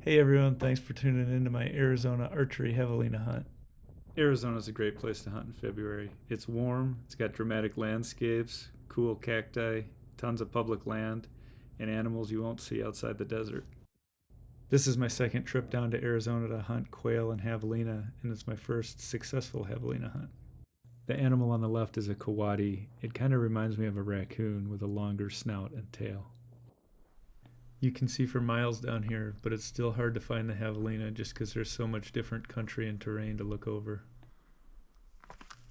Hey everyone, thanks for tuning in to my Arizona archery javelina hunt. Arizona is a great place to hunt in February. It's warm, it's got dramatic landscapes, cool cacti, tons of public land, and animals you won't see outside the desert. This is my second trip down to Arizona to hunt quail and javelina, and it's my first successful javelina hunt. The animal on the left is a coati. It kind of reminds me of a raccoon with a longer snout and tail. You can see for miles down here, but it's still hard to find the javelina just because there's so much different country and terrain to look over.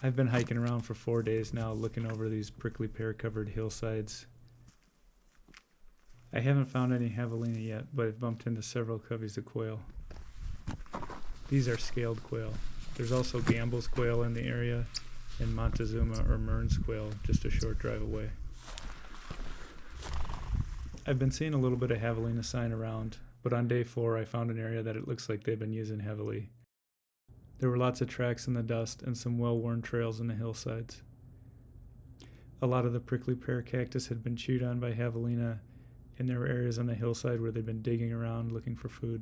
I've been hiking around for 4 days now looking over these prickly pear covered hillsides. I haven't found any javelina yet, but I've bumped into several coveys of quail. These are scaled quail. There's also Gamble's quail in the area and Montezuma or Mearns quail just a short drive away. I've been seeing a little bit of javelina sign around, but on day 4 I found an area that it looks like they've been using heavily. There were lots of tracks in the dust and some well-worn trails in the hillsides. A lot of the prickly pear cactus had been chewed on by javelina, and there were areas on the hillside where they'd been digging around looking for food.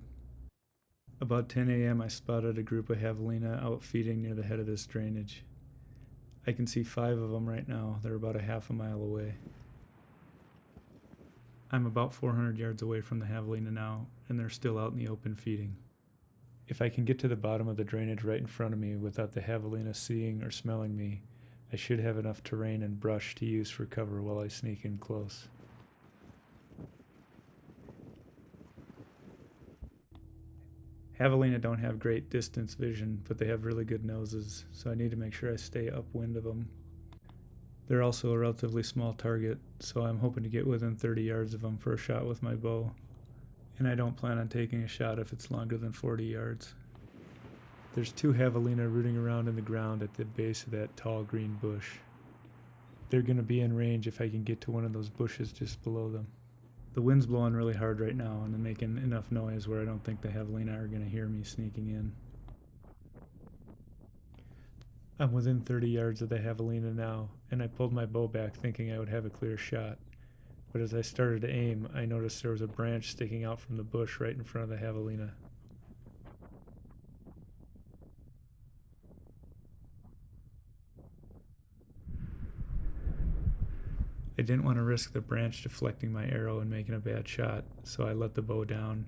About 10 a.m. I spotted a group of javelina out feeding near the head of this drainage. I can see 5 of them right now. They're about a half a mile away. I'm about 400 yards away from the javelina now, and they're still out in the open feeding. If I can get to the bottom of the drainage right in front of me without the javelina seeing or smelling me, I should have enough terrain and brush to use for cover while I sneak in close. Javelina don't have great distance vision, but they have really good noses, so I need to make sure I stay upwind of them. They're also a relatively small target, so I'm hoping to get within 30 yards of them for a shot with my bow. And I don't plan on taking a shot if it's longer than 40 yards. There's 2 javelina rooting around in the ground at the base of that tall green bush. They're going to be in range if I can get to one of those bushes just below them. The wind's blowing really hard right now, and I'm making enough noise where I don't think the javelina are going to hear me sneaking in. I'm within 30 yards of the javelina now, and I pulled my bow back thinking I would have a clear shot. But as I started to aim, I noticed there was a branch sticking out from the bush right in front of the javelina. I didn't want to risk the branch deflecting my arrow and making a bad shot, so I let the bow down.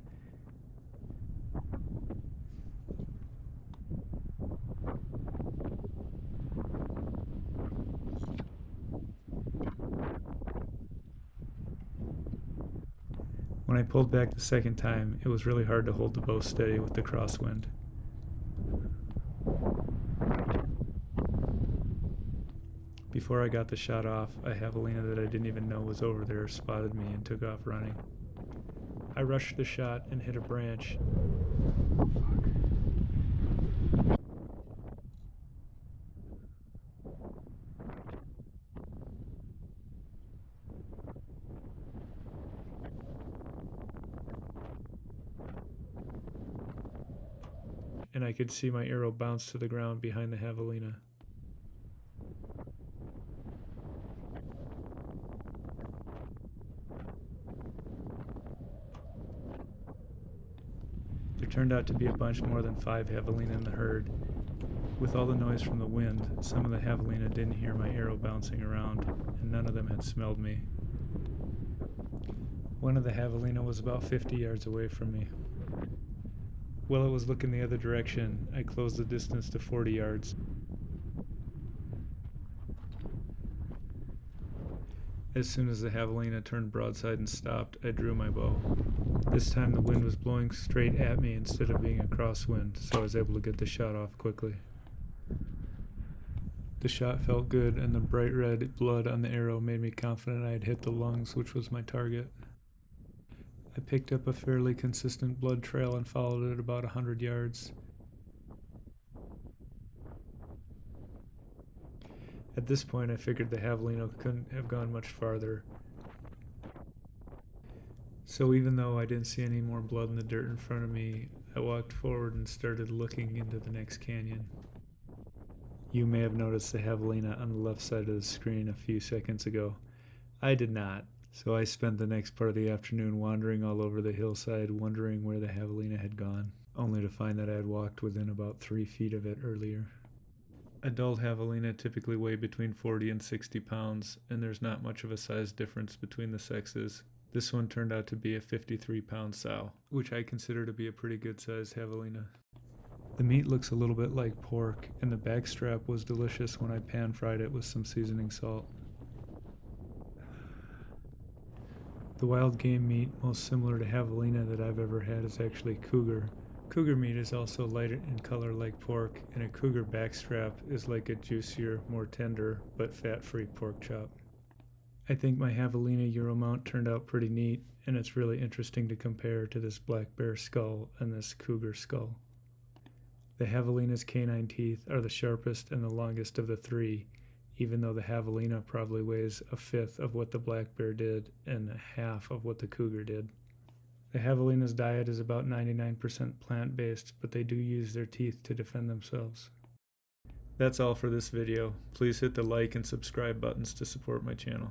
When I pulled back the second time, it was really hard to hold the bow steady with the crosswind. Before I got the shot off, a javelina that I didn't even know was over there spotted me and took off running. I rushed the shot and hit a branch. And I could see my arrow bounce to the ground behind the javelina. There turned out to be a bunch more than 5 javelina in the herd. With all the noise from the wind, some of the javelina didn't hear my arrow bouncing around, and none of them had smelled me. One of the javelina was about 50 yards away from me. While it was looking the other direction, I closed the distance to 40 yards. As soon as the javelina turned broadside and stopped, I drew my bow. This time the wind was blowing straight at me instead of being a crosswind, so I was able to get the shot off quickly. The shot felt good, and the bright red blood on the arrow made me confident I had hit the lungs, which was my target. I picked up a fairly consistent blood trail and followed it about 100 yards. At this point, I figured the javelina couldn't have gone much farther. So even though I didn't see any more blood in the dirt in front of me, I walked forward and started looking into the next canyon. You may have noticed the javelina on the left side of the screen a few seconds ago. I did not, So I spent the next part of the afternoon wandering all over the hillside, wondering where the javelina had gone, only to find that I had walked within about 3 feet of it earlier. Adult javelina typically weigh between 40 and 60 pounds, and there's not much of a size difference between the sexes. This one turned out to be a 53-pound sow, which I consider to be a pretty good sized javelina. The meat looks a little bit like pork, and the backstrap was delicious when I pan-fried it with some seasoning salt. The wild game meat most similar to javelina that I've ever had is actually cougar. Cougar meat is also lighter in color like pork, and a cougar backstrap is like a juicier, more tender, but fat-free pork chop. I think my javelina Euro mount turned out pretty neat, and it's really interesting to compare to this black bear skull and this cougar skull. The javelina's canine teeth are the sharpest and the longest of the three, even though the javelina probably weighs a fifth of what the black bear did and a half of what the cougar did. The javelina's diet is about 99% plant-based, but they do use their teeth to defend themselves. That's all for this video. Please hit the like and subscribe buttons to support my channel.